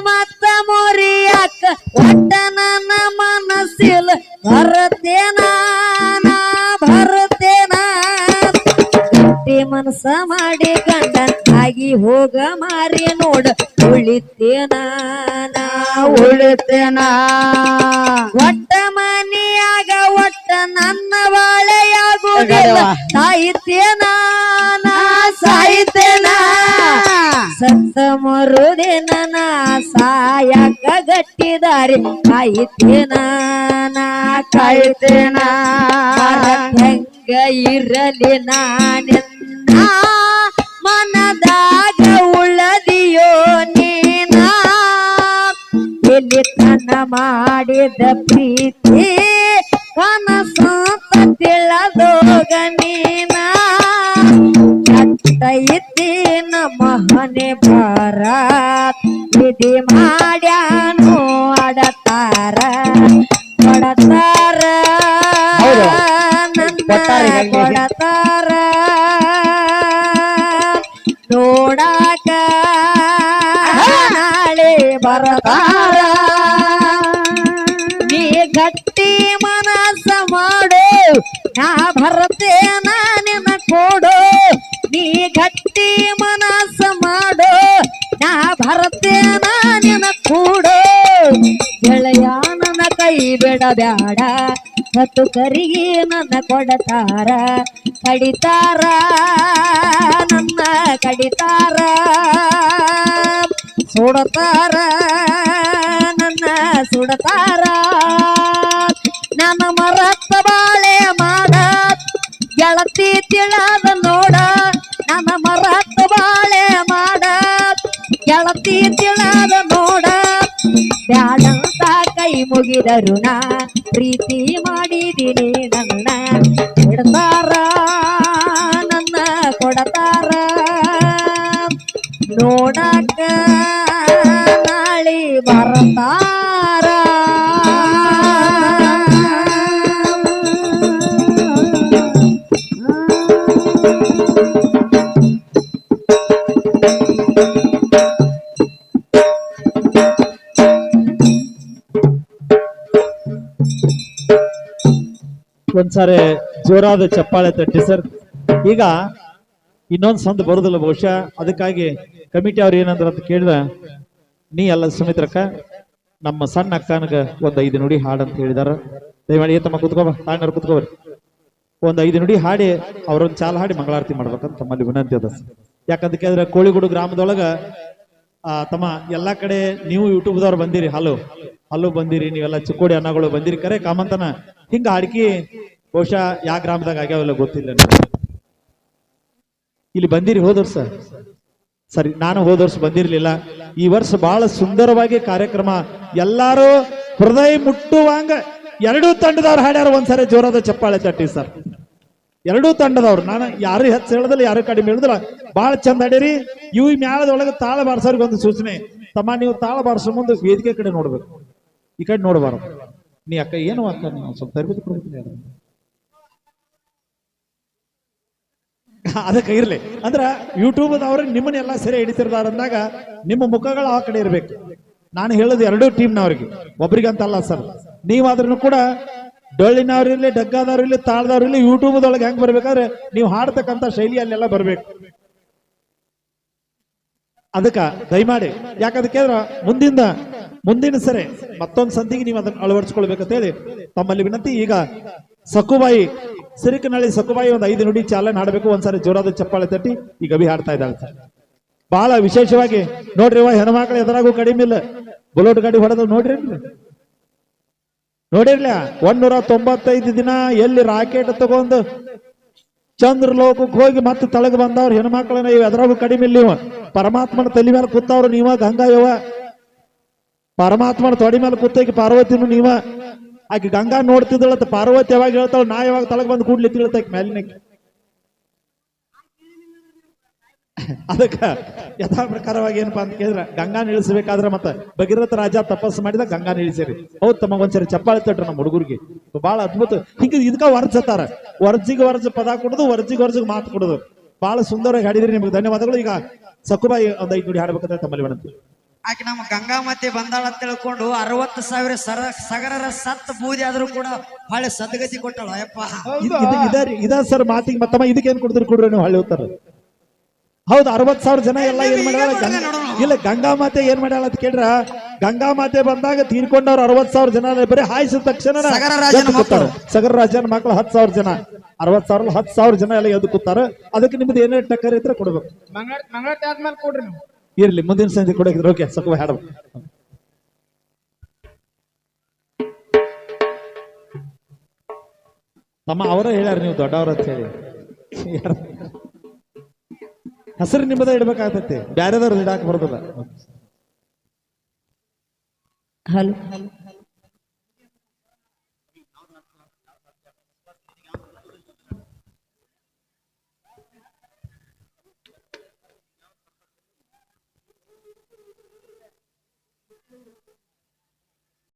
ಮತ್ತ ಮುರಿಯಾಕ ಒಟ್ಟ ನನ್ನ ಮನಸ್ಸಿಲ್ ಬರ್ತೇನ ಬರ್ತೇನ ಗಟ್ಟಿ ಮನಸ್ಸ ಮಾಡಿ ಗಂಡನ್ ಆಗಿ ಹೋಗ ಮಾರಿ ನೋಡ ಉಳಿತೇನ ಉಳಿತೇನ ಒಟ್ಟ ಮನಿಯಾಗ ಒಟ್ಟ ನನ್ನ ಬಾಳೆಯಾಗುವುದಿಲ್ಲ ಸಾಹಿತ್ಯನ ಸಾಹಿತ್ಯನ ಸತ್ತ ಮರುದಿನ ಸಾಯಕ ಗಟ್ಟಿದಾರಿ ಕಾಯಿತೇನ ಕಾಯ್ತೇನ ಹೆಂಗ ಇರಲಿ ನಾನೆನ್ನ ಮನದಾಗ ಉಳದಿಯೋ ನೀನ ಎಲ್ಲಿ ತನ ಮಾಡಿದ ಪ್ರೀತಿ ಕನಸ ತಿಳದೋಗ ನೀನ ಚಟ್ಟೈತಿ ನಮ್ಮ ಹನೆ ಭಾರತ್ ವಿಧಿ ಮಾಡ್ಯಾನು ಅಡತಾರ ಕೊಡತಾರ ನನ್ನ ಕೊಡತಾರ ನೋಡಾಕ ನಾಳೆ ಬರತಾರ ನೀ ಗಟ್ಟಿ ಮನಸ್ಸ ಮಾಡು ನಾ ಬರ್ತೇನ ನಿನ್ನ ಕೊಡು ನೀ ಗಟ್ಟಿ ಮನಸ್ಸ ಮಾಡು ನಾ ಬರ್ತೇನ ನಿನ್ನ ಕೂಡು ಗೆಳೆಯ ನನ್ನ ಕೈ ಬಿಡಬ್ಯಾಡ ಮತ್ತು ಕರಿಗೆ ನನ್ನ ಕೊಡತಾರ ಕಡಿತಾರ ನನ್ನ ಕಡಿತಾರ ಸುಡತಾರ ನನ್ನ ಸುಡತಾರ ನನ್ನ ಮರತ್ತ ಬಾಳೆ ಮಾಡ ಗೆಳತಿ ತಿಳದ ನೋಡ ನನ್ನ ಮರತ್ತ ಬಾಳೆ ಮಾಡ ಗೆಳತಿ ತಿಳದ ನೋಡ ಬ್ಯಾಡಂತ ಕೈ ಮುಗಿದರು ನಾ ಪ್ರೀತಿ ಮಾಡಿದೀನಿ ನನ್ನ ಬಿಡ್ತಾರ ನನ್ನ ಕೊಡತಾರ ನೋಡಕ ನಾಳೆ ಬರ್ತಾರ ಒಂದ್ಸಾರಿ ಜೋರಾದ ಚಪ್ಪಾಳೆ ತಟ್ಟಿ ಸರ್. ಈಗ ಇನ್ನೊಂದು ಸಂದ್ ಬರುದಿಲ್ಲ ಬಹುಶಃ, ಅದಕ್ಕಾಗಿ ಕಮಿಟಿ ಅವ್ರು ಏನಂದ್ರ ಅಂತ ಕೇಳಿದ, ನೀ ಅಲ್ಲ ಸುಮಿತ್ರಕ್ಕ ನಮ್ಮ ಸಣ್ಣ ಅಕ್ಕನಗ ಒಂದ್ 5 ನುಡಿ ಹಾಡು ಅಂತ ಹೇಳಿದಾರ. ದಯಮಾಡಿ ತಮ್ಮ ಕುತ್ಕೋಬ ತಾಂಡರ್ ಕುತ್ಕೋಬರಿ, ಒಂದ್ 5 ನುಡಿ ಹಾಡಿ ಅವ್ರೊಂದ್ ಚಾಲ್ ಹಾಡಿ ಮಂಗಳಾರತಿ ಮಾಡ್ಬೇಕಂತ ತಮ್ಮಲ್ಲಿ ವಿನಂತಿ ಅದ. ಯಾಕಂತ ಕೇಳಿದ್ರೆ ಕೋಳಿಗುಡು ಗ್ರಾಮದೊಳಗ ತಮ್ಮ ಎಲ್ಲಾ ಕಡೆ ನೀವು ಯೂಟ್ಯೂಬ್ದವ್ರು ಬಂದಿರಿ, ಹಲೋ ಬಂದಿರಿ, ನೀವೆಲ್ಲ ಚಿಕ್ಕೋಡಿ ಅನ್ನಗಳು ಬಂದಿರಿ, ಕರೆ ಕಾಮಂತನ ಹಿಂಗ ಹಾಡ್ಕಿ ಬಹುಶಃ ಯಾವ ಗ್ರಾಮದಾಗ ಆಗ್ಯಾವಲ್ಲ ಗೊತ್ತಿಲ್ಲ. ಇಲ್ಲಿ ಬಂದಿರಿ ಹೋದ ವರ್ಷ, ಸರಿ ನಾನು ಹೋದ ವರ್ಷ ಬಂದಿರ್ಲಿಲ್ಲ. ಈ ವರ್ಷ ಬಹಳ ಸುಂದರವಾಗಿ ಕಾರ್ಯಕ್ರಮ, ಎಲ್ಲಾರು ಹೃದಯ ಮುಟ್ಟುವಂಗ ಎರಡೂ ತಂಡದವ್ರು ಹಾಡ್ಯಾರ. ಒಂದ್ಸರಿ ಜೋರಾದ ಚಪ್ಪಾಳೆ ತಟ್ಟಿ ಸರ್. ಎರಡೂ ತಂಡದವ್ರು, ನಾನು ಯಾರು ಹೆಚ್ಚು ಹೇಳದಿಲ್ಲ ಯಾರು ಕಡಿಮೆ ಹೇಳಿದ್ರ, ಬಹಳ ಚಂದ ಹಾಡ್ಯಾರಿ. ಇವು ಮ್ಯಾಳದೊಳಗೆ ತಾಳ ಬಾರ್ಸೋರಿಗೆ ಒಂದು ಸೂಚನೆ, ತಮ್ಮ ನೀವು ತಾಳ ಬಾರಿಸೋ ಮುಂದೆ ವೇದಿಕೆ ಕಡೆ ನೋಡ್ಬೇಕು, ಈ ಕಡೆ ನೋಡಬಾರದು. ನೀ ಅಕ್ಕ ಏನು ಅಕ್ಕ ನೀವು ಸ್ವಲ್ಪ ತರಬೇತಿ ಕೊಡ್ತೀನಿ ಅದಕ್ಕೆ ಇರ್ಲಿ. ಅಂದ್ರ ಯೂಟ್ಯೂಬ್ದವ್ರು ನಿಮ್ಮನ್ನೆಲ್ಲ ಸರಿ ಹಿಡಿತಿರ್ದಾರ ಅಂದಾಗ ನಿಮ್ಮ ಮುಖಗಳು ಆ ಕಡೆ ಇರ್ಬೇಕು. ನಾನು ಹೇಳೋದು ಎರಡೂ ಟೀಮ್ನವ್ರಿಗೆ, ಒಬ್ರಿಗಂತಲ್ಲ ಸರ್. ನೀವಾದ್ರೂ ಕೂಡ ಡೊಳ್ಳಿನವ್ರಿರ್ಲಿ, ಡಗ್ಗಾದವ್ರಿರ್ಲಿ, ತಾಳದವ್ರಿರ್ಲಿ, ಯೂಟ್ಯೂಬ್ದೊಳಗೆ ಹೆಂಗ್ ಬರ್ಬೇಕಾದ್ರೆ ನೀವು ಹಾಡ್ತಕ್ಕಂಥ ಶೈಲಿ ಅಲ್ಲೆಲ್ಲ ಬರ್ಬೇಕು. ಅದಕ್ಕ ದಯಮಾಡಿ, ಯಾಕಂತ ಕೇಳಿದ್ರ ಮುಂದಿನ ಸರಿ ಮತ್ತೊಂದು ಸಂಧಿಗೆ ನೀವು ಅದನ್ನ ಅಳವಡಿಸ್ಕೊಳ್ಬೇಕಂತ ಹೇಳಿ ತಮ್ಮಲ್ಲಿ ವಿನಂತಿ. ಈಗ ಸಕುಬಾಯಿ ಸಿರಿಕನಹಳ್ಳಿ ಸಕುಬಾಯಿ ಒಂದು 5 ನುಡಿ ಚಾಲನೆ ಹಾಡಬೇಕು. ಒಂದ್ಸರಿ ಜೋರಾದ ಚಪ್ಪಾಳೆ ತಟ್ಟಿ ಈಗ ಅಭಿ ಹಾಡ್ತಾ ಇದ್ದಾಳೆ ಸರ್. ಬಹಳ ವಿಶೇಷವಾಗಿ ನೋಡ್ರಿ, ಹೆಣ್ಮಕ್ಳು ಎದುರಾಗೂ ಕಡಿಮೆ ಇಲ್ಲ, ಬುಲೆಟ್ ಗಾಡಿ ಹೊಡೆದು ನೋಡಿರ್ಲ 195 ದಿನ ಎಲ್ಲಿ ರಾಕೆಟ್ ತಗೊಂಡು ಚಂದ್ರ ಲೋಕಕ್ಕೆ ಹೋಗಿ ಮತ್ತೆ ತಳಗ ಬಂದವ್ರು ಹೆಣ್ಮಕ್ಳನ್ನ ಎದುರಾಗೂ ಕಡಿಮೆ ಇಲ್ಲ. ಇವ ಪರಮಾತ್ಮನ ತಲೆ ಮೇಲೆ ಕೂತವ್ರು ನೀವ, ಗಂಗಾ ಯವ ಪರಮಾತ್ಮನ ತೊಡಿ ಮೇಲೆ ಕೂತಕ್ಕೆ ಪಾರ್ವತಿನೂ ನೀವ. ಆಕೆ ಗಂಗಾ ನೋಡ್ತಿದ್ದಳತ್ತ, ಪಾರ್ವತಿ ಯಾವಾಗ ಹೇಳ್ತಾಳ, ನಾ ಯಾವಾಗ ತಳಗ ಬಂದು ಕೂಡ್ಲಿ ತಿಳ್ತಾಕೆ ಮೇಲಿನಕ್ಕೆ. ಅದಕ್ಕ ಯಥಾ ಪ್ರಕಾರವಾಗಿ ಏನಪ್ಪಾ ಅಂತ ಕೇಳಿದ್ರೆ, ಗಂಗಾ ಇಳಿಸಬೇಕಾದ್ರೆ ಮತ್ತೆ ಭಗೀರಥ ರಾಜ ತಪಸ್ಸು ಮಾಡಿದ ಗಂಗಾ ಇಳಿಸಿರಿ. ಹೌದು ತಮ್ಮ ಒಂದ್ಸರಿ ಚಪ್ಪಾಳೆ ತಟ್ರು ನಮ್ಮ ಹುಡುಗರಿಗೆ, ಬಹಳ ಅದ್ಭುತ. ಹಿಂಗ ಇದಕ್ಕ ವರ್ಜತಾರ, ವರ್ಜಿಗೆ ಪದ ಕೊಡುದು, ವರ್ಜಿಗೆ ಮಾತು ಕೊಡುದು. ಬಹಳ ಸುಂದರವಾಗಿ ಹಾಡಿದ್ರಿ, ನಿಮ್ಗೆ ಧನ್ಯವಾದಗಳು. ಈಗ ಸಕುಬಾಯಿ ಒಂದು 5 ನುಡಿ ಹಾಡ್ಬೇಕಂದ್ರೆ ತಮ್ಮಲ್ಲಿ ವಿನಂತಿ. ಆಕೆ ನಮ್ಮ ಗಂಗಾಮತಿ ಬಂದಾಳ ಅಂತ ತಿಳ್ಕೊಂಡು 60,000 ಸಗರರ ಸತ್ ಬೂದಿ ಆದ್ರೂ ಕೂಡ ಹೊಳೆ ಸದ್ಗತಿ ಕೊಟ್ಟಳು ಅಯ್ಯಪ್ಪ. ಇದ ಸರ್ ಮಾತಿಗೆ ಮತ್ತಮ್ಮ ಇದಕ್ಕೇನ್ ಕೊಡ್ತೀರಿ ಕೊಡ್ರಿ ನೀವು ಹಳ್ಳಿ ಹೋಗ್ತಾರ. ಹೌದು 60,000 ಜನ ಎಲ್ಲ ಏನ್ ಮಾಡ್ಯಾಳ ಇಲ್ಲ ಗಂಗಾಮಾತೆ ಏನ್ ಮಾಡ್ಯಾಳ ಅಂತ ಕೇಳ್ರ, ಗಂಗಾಮಾತೆ ಬಂದಾಗ ತೀರ್ಕೊಂಡವ್ರು 60,000 ಜನ ಬರೀ ಹಾಯಿಸಿದ ತಕ್ಷಣ ಸಗರ ರಾಜನ ಮಕ್ಕಳು 10,000 ಜನ 60,000 10,000 ಜನ ಎಲ್ಲ ಎದ್ದು ಕೂತಾರ. ಅದಕ್ಕೆ ನಿಮ್ದು ಏನೇ ಟಕ್ಕರ್ ಇದ್ರೆ ಕೊಡ್ಬೇಕು. ಆದ್ಮೇಲೆ ಕೊಡ್ರಿ ನೀವು. ಇರ್ಲಿ ಮುಂದಿನ ಸಂಜೆ ಕೊಡಕಿದ್ರೆ ಓಕೆ ಸಕವ ಹಾಡ ತಮ್ಮ ಅವರ ಹೇಳ್ಯಾರ ನೀವು ದೊಡ್ಡವ್ರ ಅಂತ ಹೇಳಿ ಹೆಸರು ನಿಮ್ಮದ ಇಡ್ಬೇಕಾಗ್ತೈತಿ, ಬ್ಯಾರೆದವ್ರದ್ದು ಇಡಾಕ ಬರೋದಿಲ್ಲ. ಹಲೋ